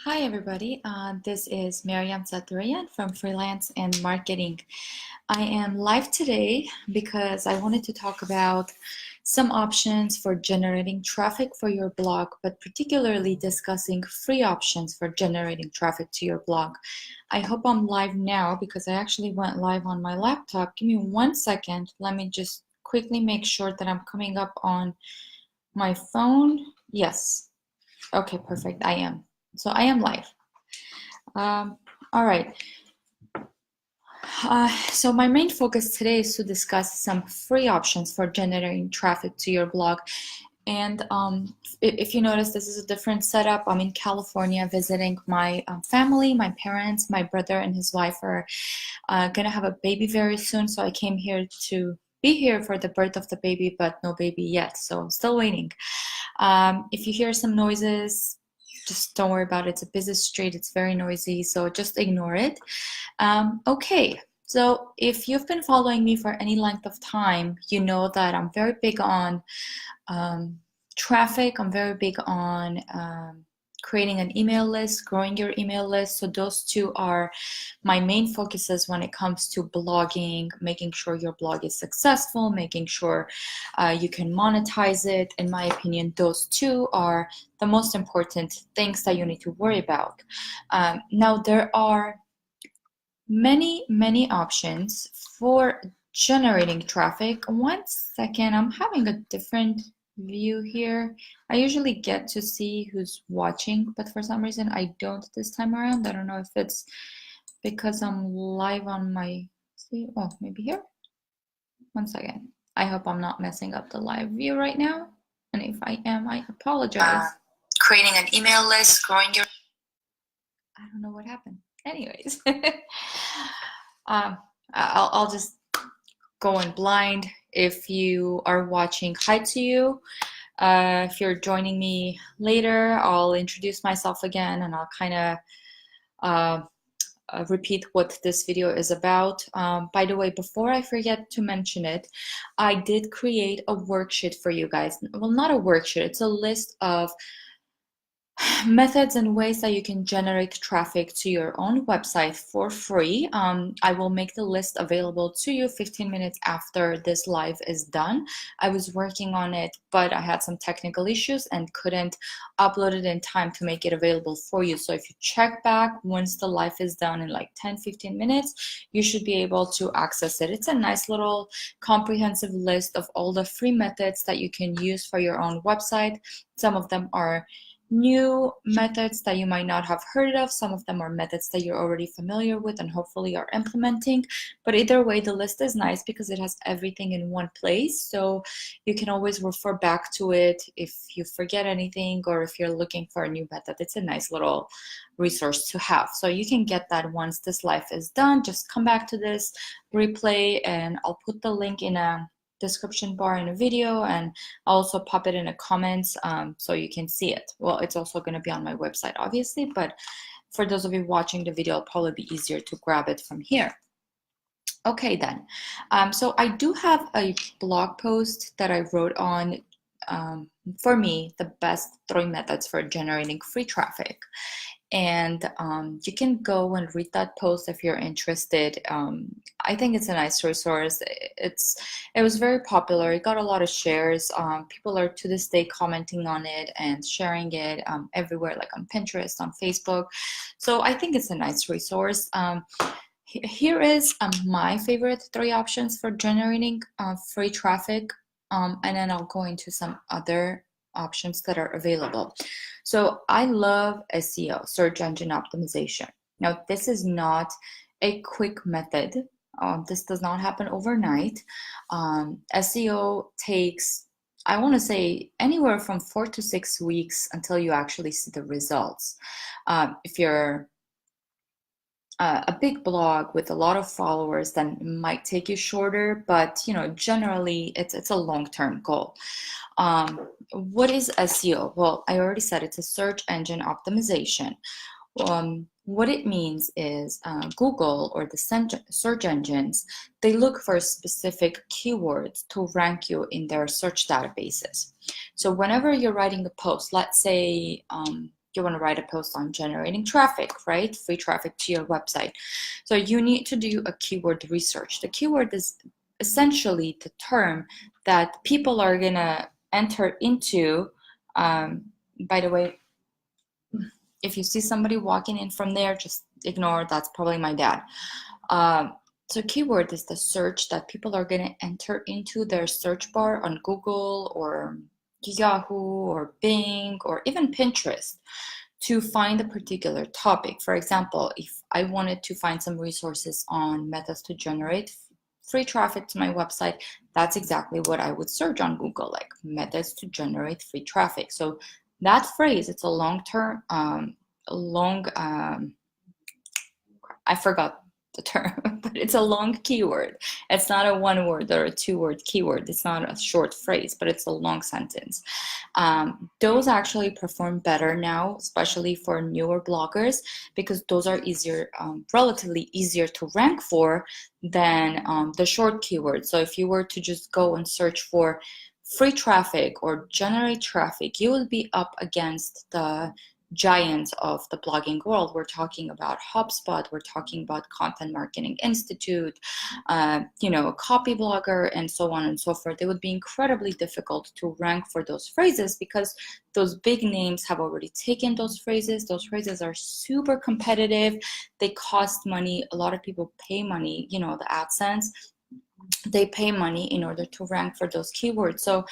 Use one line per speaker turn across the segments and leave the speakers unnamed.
Hi, everybody. This is Miriam Saturian from Freelance and Marketing. I am live today because I wanted to talk about some options for generating traffic for your blog, but particularly discussing free options for generating traffic to your blog. I hope I'm live now because I actually went live on my laptop. Give me 1 second. Let me just quickly make sure that I'm coming up on my phone. Yes. Okay, perfect. I am. So I am live. All right. So my main focus today is to discuss some free options for generating traffic to your blog. And if you notice, this is a different setup. I'm in California visiting my family, my parents, my brother and his wife are gonna have a baby very soon. So I came here to be here for the birth of the baby, but no baby yet. So I'm still waiting. If you hear some noises, just don't worry about it. It's a busy street. It's very noisy, so just ignore it. Okay, so if you've been following me for any length of time, you know that I'm very big on traffic. I'm very big on creating an email list, growing your email list. So those two are my main focuses when it comes to blogging, making sure your blog is successful, making sure you can monetize it. In my opinion, those two are the most important things that you need to worry about. Now, there are many options for generating traffic. 1 second, I'm having a different view here. I usually get to see who's watching, but for some reason I don't this time around. I don't know if it's because I'm live on my, see, oh, maybe here. 1 second. I hope I'm not messing up the live view right now. And if I am, I apologize. Creating an email list, growing your, I don't know what happened. Anyways, I'll just go in blind. If you are watching, hi to you. If you're joining me later, I'll introduce myself again and I'll kind of repeat what this video is about. By the way, before I forget to mention it, I did create a worksheet for you guys. Well, not a worksheet, it's a list of methods and ways that you can generate traffic to your own website for free. I will make the list available to you 15 minutes after this live is done. I was working on it, but I had some technical issues and couldn't upload it in time to make it available for you. So if you check back once the live is done in like 10-15 minutes, you should be able to access it. It's a nice little comprehensive list of all the free methods that you can use for your own website. Some of them are new methods that you might not have heard of. Some of them are methods that you're already familiar with and hopefully are implementing. But either way, the list is nice because it has everything in one place. So you can always refer back to it if you forget anything or if you're looking for a new method. It's a nice little resource to have. So you can get that once this live is done. Just come back to this replay and I'll put the link in a description bar in a video and I'll also pop it in the comments so you can see it. Well, it's also going to be on my website obviously, but for those of you watching the video, it'll probably be easier to grab it from here. Okay then, so I do have a blog post that I wrote on for me, the best 3 methods for generating free traffic. And you can go and read that post if you're interested. I think it's a nice resource. It was very popular. It got a lot of shares. People are to this day commenting on it and sharing it everywhere, like on Pinterest, on Facebook. So I think it's a nice resource. Here is my favorite 3 options for generating free traffic, and then I'll go into some other options that are available. So I love SEO, search engine optimization. Now, this is not a quick method. This does not happen overnight. SEO takes, I want to say, anywhere from 4 to 6 weeks until you actually see the results. If you're a big blog with a lot of followers, then it might take you shorter, but generally it's a long-term goal. What is SEO? Well, I already said it's a search engine optimization. What it means is Google or the search engines, they look for specific keywords to rank you in their search databases. So whenever you're writing a post, let's say you want to write a post on generating traffic, right? Free traffic to your website. So you need to do a keyword research. The keyword is essentially the term that people are going to enter into. By the way, if you see somebody walking in from there, just ignore, that's probably my dad. So keyword is the search that people are going to enter into their search bar on Google or Yahoo or Bing or even Pinterest to find a particular topic. For example, if I wanted to find some resources on methods to generate free traffic to my website, that's exactly what I would search on Google, like methods to generate free traffic. So that phrase, it's a long-term, I forgot the term, but it's a long keyword. It's not a one word or a two word keyword. It's not a short phrase, but it's a long sentence. Those actually perform better now, especially for newer bloggers, because those are easier, relatively easier to rank for than the short keywords. So if you were to just go and search for free traffic or generate traffic, you will be up against the giants of the blogging world. We're talking about HubSpot, we're talking about Content Marketing Institute, Copyblogger, and so on and so forth. It would be incredibly difficult to rank for those phrases because those big names have already taken those phrases. Those phrases are super competitive. They cost money. A lot of people pay money, the AdSense. They pay money in order to rank for those keywords. So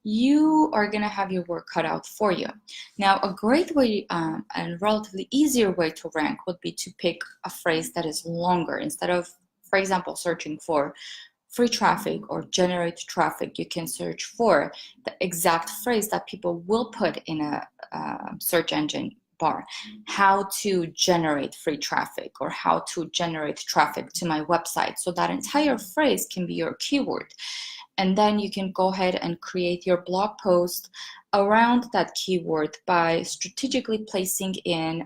you are going to have your work cut out for you. Now, a great way and relatively easier way to rank would be to pick a phrase that is longer. Instead of, for example, searching for free traffic or generate traffic, you can search for the exact phrase that people will put in a search engine bar. How to generate free traffic or how to generate traffic to my website. So that entire phrase can be your keyword. And then you can go ahead and create your blog post around that keyword by strategically placing in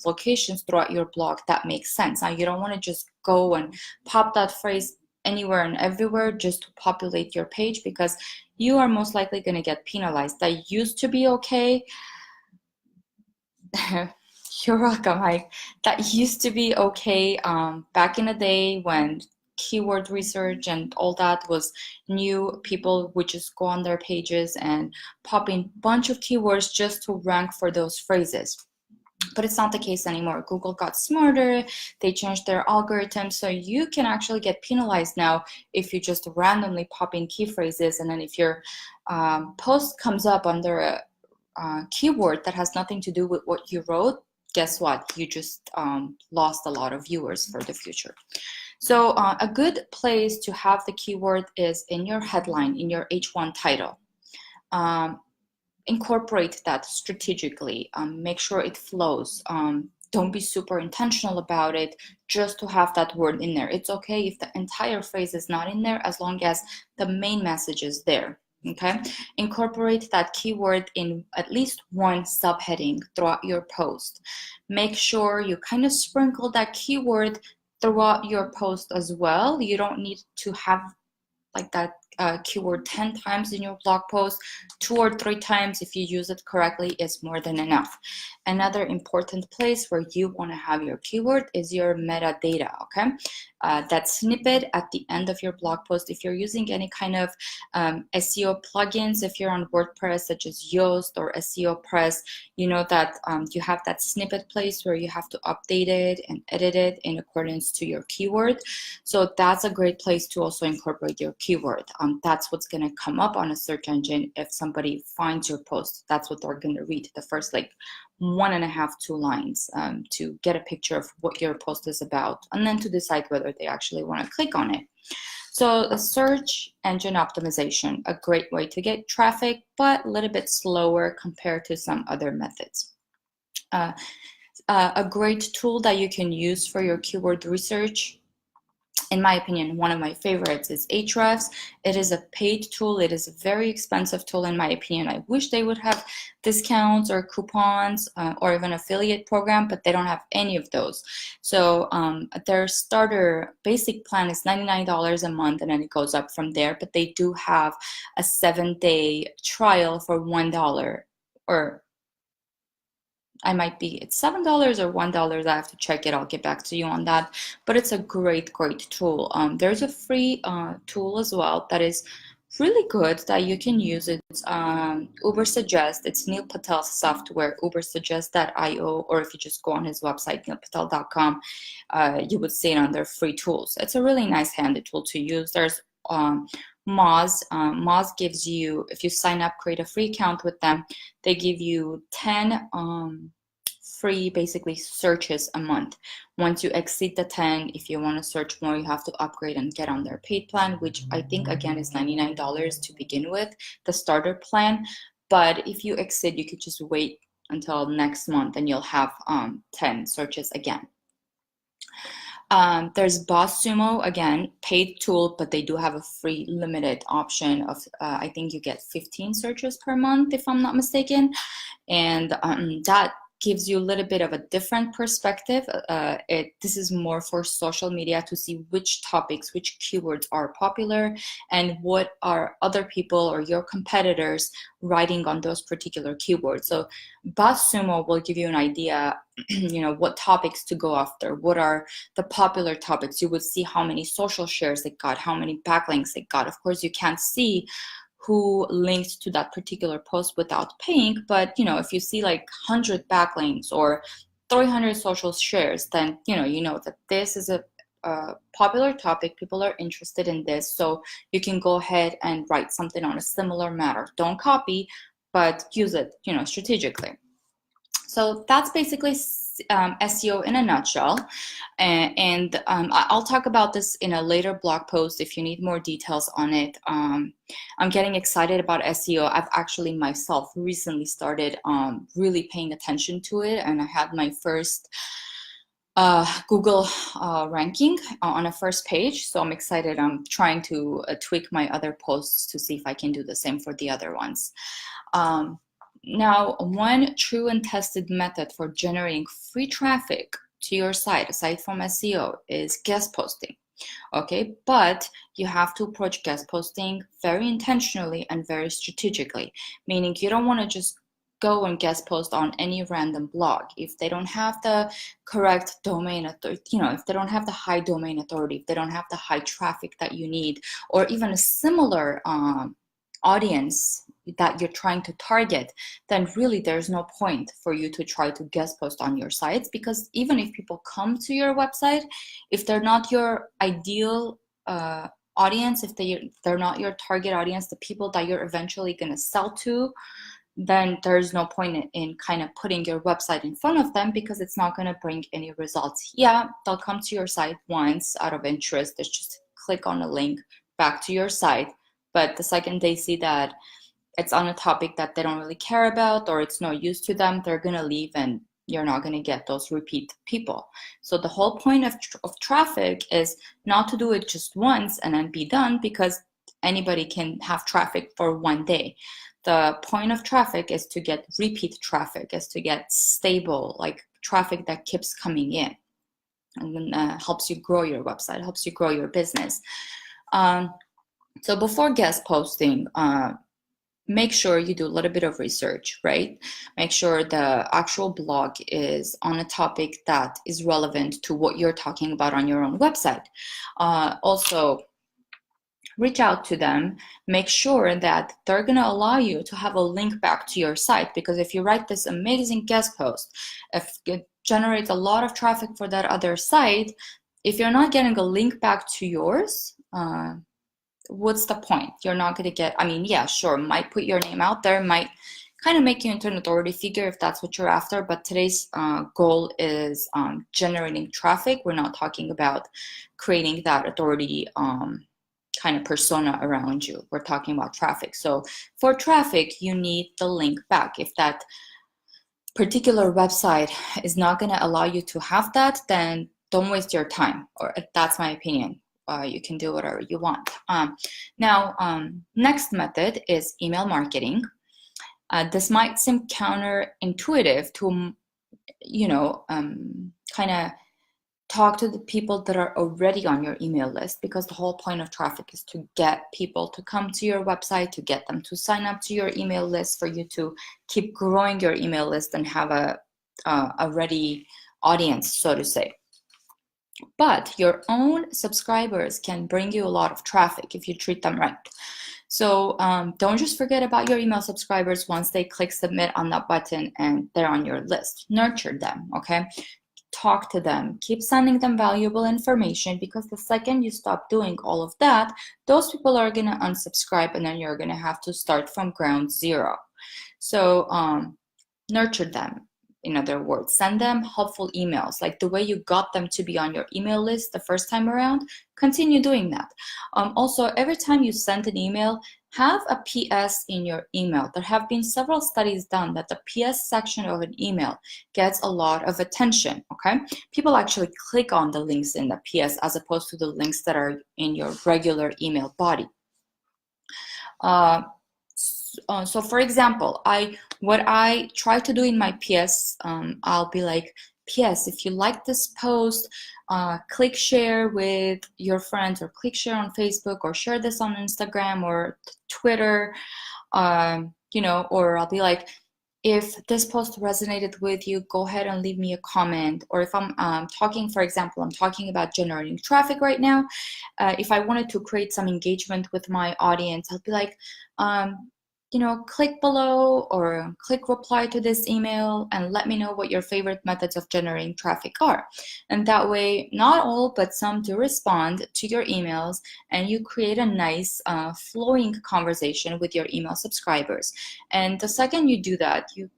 locations throughout your blog that makes sense. Now, you don't want to just go and pop that phrase anywhere and everywhere just to populate your page, because you are most likely going to get penalized. That used to be okay. You're welcome, Mike. That used to be okay back in the day when keyword research and all that was new. People would just go on their pages and pop in a bunch of keywords just to rank for those phrases. But it's not the case anymore. Google got smarter. They changed their algorithm. So you can actually get penalized now if you just randomly pop in key phrases. And then if your post comes up under a keyword that has nothing to do with what you wrote, guess what? You just lost a lot of viewers for the future. So a good place to have the keyword is in your headline, in your H1 title. Incorporate that strategically. Make sure it flows. Don't be super intentional about it just to have that word in there. It's okay if the entire phrase is not in there, as long as the main message is there. Okay, incorporate that keyword in at least one subheading throughout your post. Make sure you kind of sprinkle that keyword throughout your post as well. You don't need to have like that keyword 10 times in your blog post. 2 or 3 times, if you use it correctly, is more than enough. Another important place where you want to have your keyword is your metadata, okay? That snippet at the end of your blog post. If you're using any kind of SEO plugins, if you're on WordPress such as Yoast or SEO Press, you know that you have that snippet place where you have to update it and edit it in accordance to your keyword. So that's a great place to also incorporate your keyword. That's what's going to come up on a search engine. If somebody finds your post, that's what they're going to read, the first like 1.5, 2 lines to get a picture of what your post is about, and then to decide whether they actually want to click on it. So the search engine optimization, a great way to get traffic, but a little bit slower compared to some other methods. A great tool that you can use for your keyword research, in my opinion, one of my favorites is Ahrefs. It is a paid tool. It is a very expensive tool, in my opinion. I wish they would have discounts or coupons or even affiliate program, but they don't have any of those. So their starter basic plan is $99 a month, and then it goes up from there. But they do have a 7-day trial for $1, or I might be, it's $7 or $1. I have to check it. I'll get back to you on that. But it's a great tool. There's a free tool as well that is really good that you can use. It's Ubersuggest. It's Neil Patel's software, ubersuggest.io, or if you just go on his website, neilpatel.com, you would see it under free tools. It's a really nice handy tool to use. There's Moz. Moz gives you, if you sign up, create a free account with them, they give you 10 free basically searches a month. Once you exceed the 10, if you want to search more, you have to upgrade and get on their paid plan, which I think again is $99 to begin with, the starter plan. But if you exceed, you could just wait until next month and you'll have 10 searches again. There's BossSumo, again, paid tool, but they do have a free limited option of, I think you get 15 searches per month, if I'm not mistaken. And that gives you a little bit of a different perspective. This is more for social media to see which topics, which keywords are popular, and what are other people or your competitors writing on those particular keywords. So BossSumo will give you an idea, what topics to go after, what are the popular topics. You would see how many social shares it got, how many backlinks it got. Of course, you can't see who linked to that particular post without paying, but if you see like 100 backlinks or 300 social shares, then you know that this is a popular topic, people are interested in this, so you can go ahead and write something on a similar matter. Don't copy, but use it strategically. So that's basically SEO in a nutshell, and I'll talk about this in a later blog post if you need more details on it. I'm getting excited about SEO. I've actually myself recently started really paying attention to it, and I had my first Google ranking on a first page, so I'm excited. I'm trying to tweak my other posts to see if I can do the same for the other ones. Now, one true and tested method for generating free traffic to your site, aside from SEO, is guest posting. Okay, but you have to approach guest posting very intentionally and very strategically, meaning you don't want to just go and guest post on any random blog if they don't have the correct domain authority, if they don't have the high domain authority, if they don't have the high traffic that you need, or even a similar audience that you're trying to target, then really there's no point for you to try to guest post on your sites, because even if people come to your website, if they're not your ideal audience, if they're not your target audience, the people that you're eventually going to sell to, then there's no point in kind of putting your website in front of them, because it's not going to bring any results. Yeah, they'll come to your site once out of interest. They just click on a link back to your site. But the second they see that it's on a topic that they don't really care about, or it's no use to them, they're going to leave, and you're not going to get those repeat people. So the whole point of traffic is not to do it just once and then be done, because anybody can have traffic for one day. The point of traffic is to get repeat traffic, is to get stable, like traffic that keeps coming in, and then helps you grow your website, helps you grow your business. So before guest posting, make sure you do a little bit of research, right? Make sure the actual blog is on a topic that is relevant to what you're talking about on your own website. Also, reach out to them, make sure that they're going to allow you to have a link back to your site, because if you write this amazing guest post, if it generates a lot of traffic for that other site, if you're not getting a link back to yours, what's the point? You're not going to get, yeah, sure, might put your name out there, might kind of make you into an authority figure if that's what you're after, but today's goal is generating traffic. We're not talking about creating that authority kind of persona around you. We're talking about traffic. So for traffic, you need the link back. If that particular website is not going to allow you to have that, then don't waste your time, or that's my opinion. You can do whatever you want. Now, next method is email marketing. This might seem counterintuitive to, kind of talk to the people that are already on your email list, because the whole point of traffic is to get people to come to your website, to get them to sign up to your email list, for you to keep growing your email list and have a a ready audience, so to say. But your own subscribers can bring you a lot of traffic if you treat them right. So don't just forget about your email subscribers once they click submit on that button and they're on your list. Nurture them, okay? Talk to them, keep sending them valuable information, because the second you stop doing all of that, those people are going to unsubscribe, and then you're going to have to start from ground zero. So nurture them. In other words, send them helpful emails, like the way you got them to be on your email list the first time around. Continue doing that. Also, every time you send an email, have a PS in your email. There have been several studies done that the PS section of an email gets a lot of attention, okay? People actually click on the links in the PS as opposed to the links that are in your regular email body. So for example, what I try to do in my PS, I'll be like, PS, if you like this post, click share with your friends, or click share on Facebook, or share this on Instagram or Twitter, or I'll be like, if this post resonated with you, go ahead and leave me a comment. Or if I'm talking, for example, I'm talking about generating traffic right now. If I wanted to create some engagement with my audience, I'll be like, click below or click reply to this email and let me know what your favorite methods of generating traffic are. And that way, not all, but some do respond to your emails, and you create a nice flowing conversation with your email subscribers. And the second you do that, you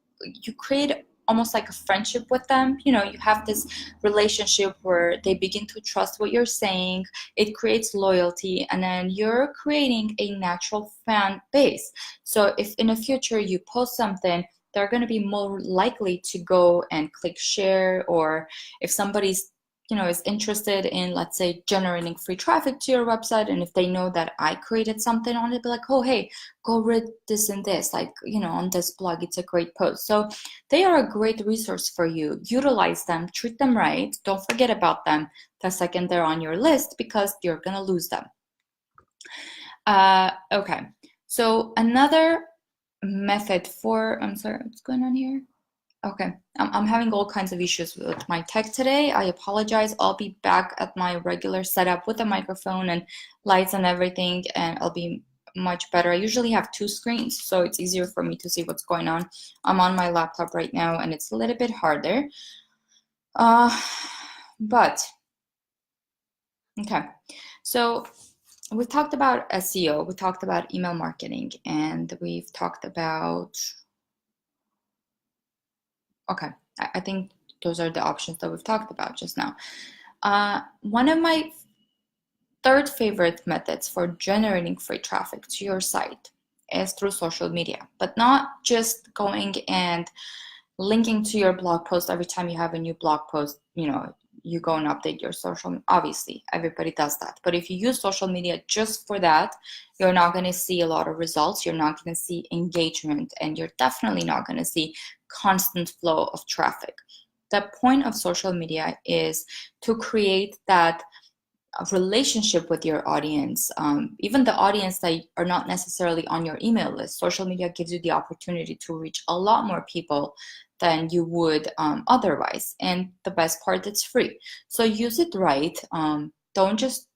create almost like a friendship with them. You have this relationship where they begin to trust what you're saying. It creates loyalty, and then you're creating a natural fan base. So if in the future you post something, they're going to be more likely to go and click share. Or if somebody's is interested in, let's say, generating free traffic to your website, and if they know that I created something on it, be like, oh, hey, go read this and this, like, on this blog, it's a great post. So they are a great resource for you. Utilize them, treat them right. Don't forget about them the second they're on your list, because you're going to lose them. Okay, so another method for, I'm sorry, what's going on here? Okay, I'm having all kinds of issues with my tech today. I apologize. I'll be back at my regular setup with a microphone and lights and everything, and I'll be much better. I usually have two screens, so it's easier for me to see what's going on. I'm on my laptop right now, and it's a little bit harder. But, okay. So we talked about SEO, we talked about email marketing, and we've talked about, okay, I think those are the options that we've talked about just now. One of my third favorite methods for generating free traffic to your site is through social media, but not just going and linking to your blog post every time you have a new blog post. You go and update your social. Obviously, everybody does that. But if you use social media just for that, you're not going to see a lot of results. You're not going to see engagement, and you're definitely not going to see constant flow of traffic. The point of social media is to create that relationship with your audience, even the audience that are not necessarily on your email list. Social media gives you the opportunity to reach a lot more people than you would otherwise. And the best part, it's free. So use it right. Don't just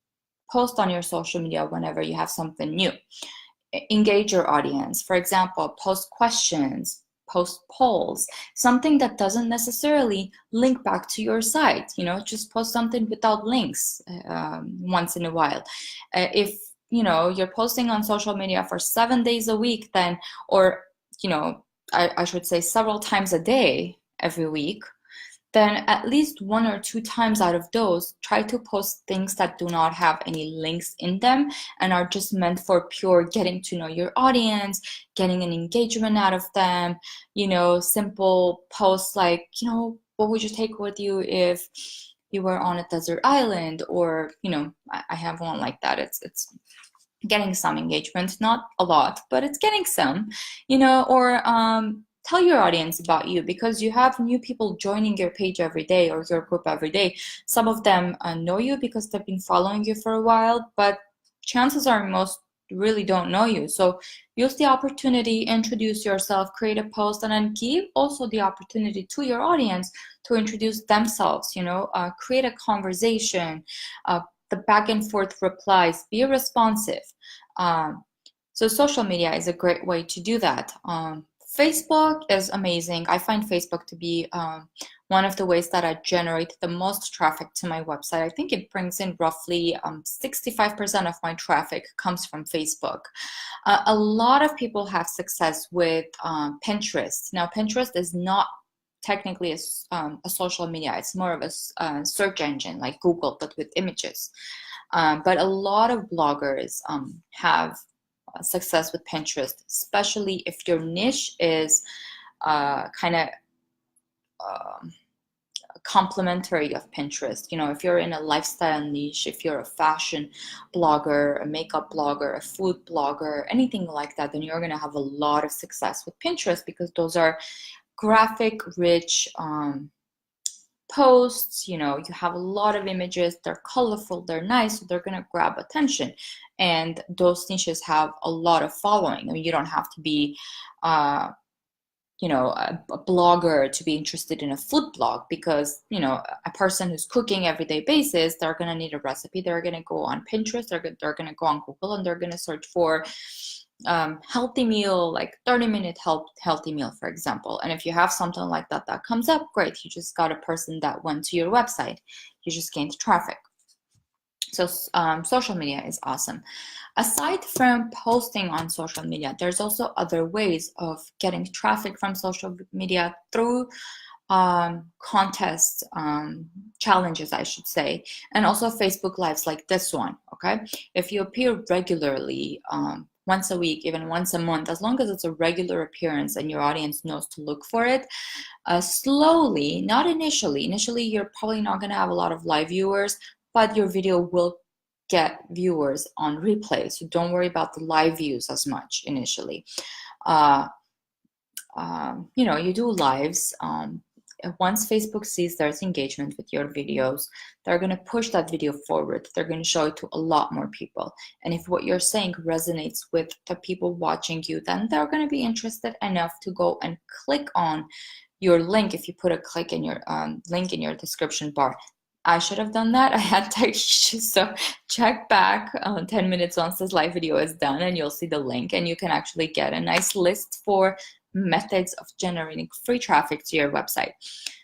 post on your social media whenever you have something new. Engage your audience. For example, post questions, post polls, something that doesn't necessarily link back to your site. Just post something without links once in a while. If you're posting on social media for 7 days a week, then, or I should say several times a day every week, then at least 1 or 2 times out of those, try to post things that do not have any links in them and are just meant for pure getting to know your audience, getting an engagement out of them. Simple posts like, what would you take with you if you were on a desert island? Or, I have one like that. It's getting some engagement, not a lot, but it's getting some, or tell your audience about you, because you have new people joining your page every day or your group every day. Some of them know you because they've been following you for a while, but chances are most really don't know you. So use the opportunity, introduce yourself, create a post, and then give also the opportunity to your audience to introduce themselves, create a conversation, the back and forth replies, be responsive. So social media is a great way to do that. Facebook is amazing. I find Facebook to be one of the ways that I generate the most traffic to my website. I think it brings in roughly 65% of my traffic comes from Facebook. A lot of people have success with Pinterest. Now, Pinterest is not technically a social media. It's more of a search engine like Google, but with images. But a lot of bloggers have success with Pinterest, especially if your niche is kind of complementary of Pinterest. If you're in a lifestyle niche, if you're a fashion blogger, a makeup blogger, a food blogger, anything like that, then you're going to have a lot of success with Pinterest because those are graphic rich posts. You have a lot of images, they're colorful, they're nice, so they're going to grab attention, and those niches have a lot of following. I mean, you don't have to be a blogger to be interested in a food blog, because a person who's cooking everyday basis, they're going to need a recipe, they're going to go on Pinterest, they're going to go on Google, and they're going to search for healthy meal, like 30-minute healthy meal, for example. And if you have something like that comes up, great, you just got a person that went to your website, you just gained traffic. So social media is awesome. Aside from posting on social media, there's also other ways of getting traffic from social media through contests, challenges, I should say, and also Facebook Lives like this one, okay? If you appear regularly, once a week, even once a month, as long as it's a regular appearance and your audience knows to look for it, slowly, not initially. Initially, you're probably not going to have a lot of live viewers, but your video will get viewers on replay. So don't worry about the live views as much initially. You do lives. Once Facebook sees there's engagement with your videos, they're going to push that video forward. They're going to show it to a lot more people. And if what you're saying resonates with the people watching you, then they're going to be interested enough to go and click on your link. If you put a click in your link in your description bar, I should have done that. I had tech issues, so check back 10 minutes once this live video is done, and you'll see the link, and you can actually get a nice list for methods of generating free traffic to your website.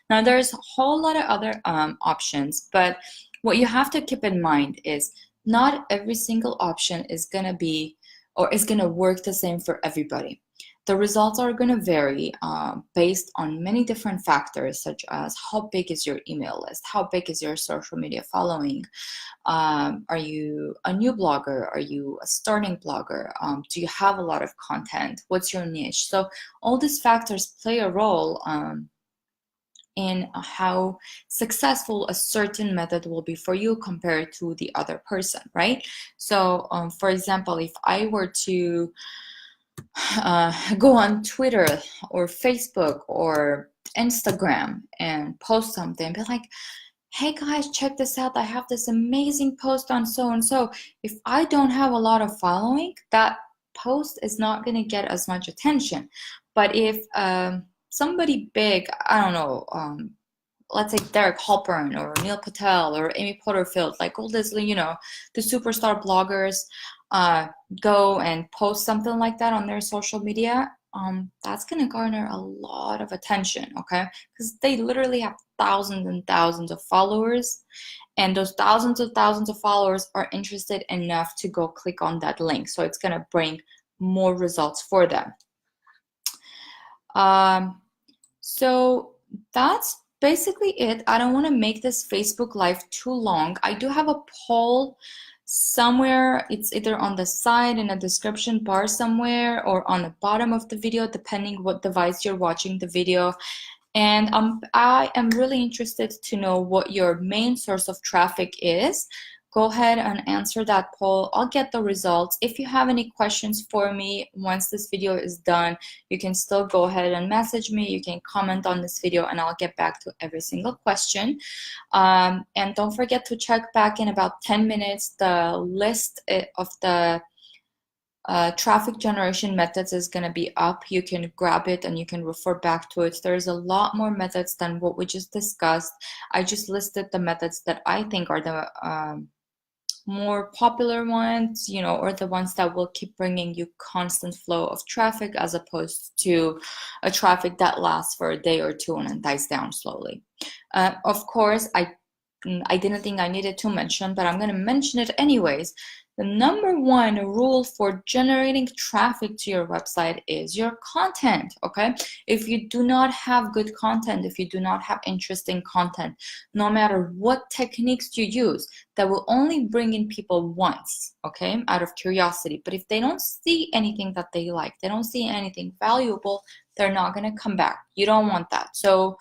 Now, there's a whole lot of other options, but what you have to keep in mind is not every single option is going to be or is going to work the same for everybody. The results are going to vary based on many different factors, such as how big is your email list, how big is your social media following, are you a new blogger, are you a starting blogger, do you have a lot of content, what's your niche? So all these factors play a role in how successful a certain method will be for you compared to the other person, right? So for example, if I were to go on Twitter or Facebook or Instagram and post something, be like, hey guys, check this out, I have this amazing post on so and so. If I don't have a lot of following, that post is not going to get as much attention. But if somebody big, I don't know, let's say Derek Halpern or Neil Patel or Amy Porterfield, like all this, the superstar bloggers, go and post something like that on their social media, that's going to garner a lot of attention, okay? Because they literally have thousands and thousands of followers, and those thousands of followers are interested enough to go click on that link. So it's going to bring more results for them. So that's basically it. I don't want to make this Facebook Live too long. I do have a poll somewhere. It's either on the side in a description bar somewhere or on the bottom of the video, depending what device you're watching the video. And I am really interested to know what your main source of traffic is. Go ahead and answer that poll. I'll get the results. If you have any questions for me once this video is done, you can still go ahead and message me. You can comment on this video and I'll get back to every single question. And don't forget to check back in about 10 minutes the list of the traffic generation methods is going to be up. You can grab it and you can refer back to it. There's a lot more methods than what we just discussed. I just listed the methods that I think are the more popular ones, you know, or the ones that will keep bringing you constant flow of traffic, as opposed to a traffic that lasts for a day or two and then dies down slowly. Of course, I didn't think I needed to mention, but I'm going to mention it anyways. The number one rule for generating traffic to your website is your content, okay? If you do not have good content, if you do not have interesting content, no matter what techniques you use, that will only bring in people once, okay, out of curiosity. But if they don't see anything that they like, they don't see anything valuable, they're not going to come back. You don't want that. So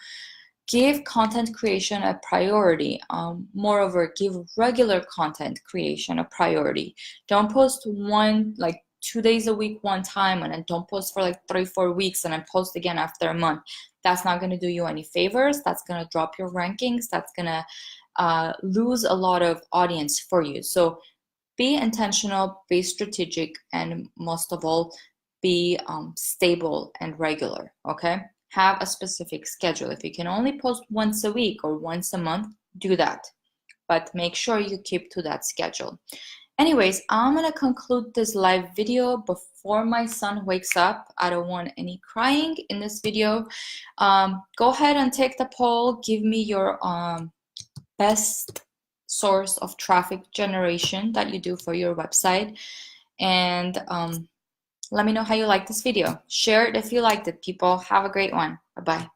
give content creation a priority. Moreover, give regular content creation a priority. Don't post like 2 days a week one time, and then don't post for like 3-4 weeks and then post again after a month. That's not going to do you any favors. That's going to drop your rankings. That's going to lose a lot of audience for you. So be intentional, be strategic, and most of all, be stable and regular, okay? Have a specific schedule. If you can only post once a week or once a month, do that. But make sure you keep to that schedule. Anyways, I'm going to conclude this live video before my son wakes up. I don't want any crying in this video. Go ahead and take the poll. Give me your best source of traffic generation that you do for your website. And let me know how you like this video. Share it if you liked it, people. Have a great one. Bye-bye.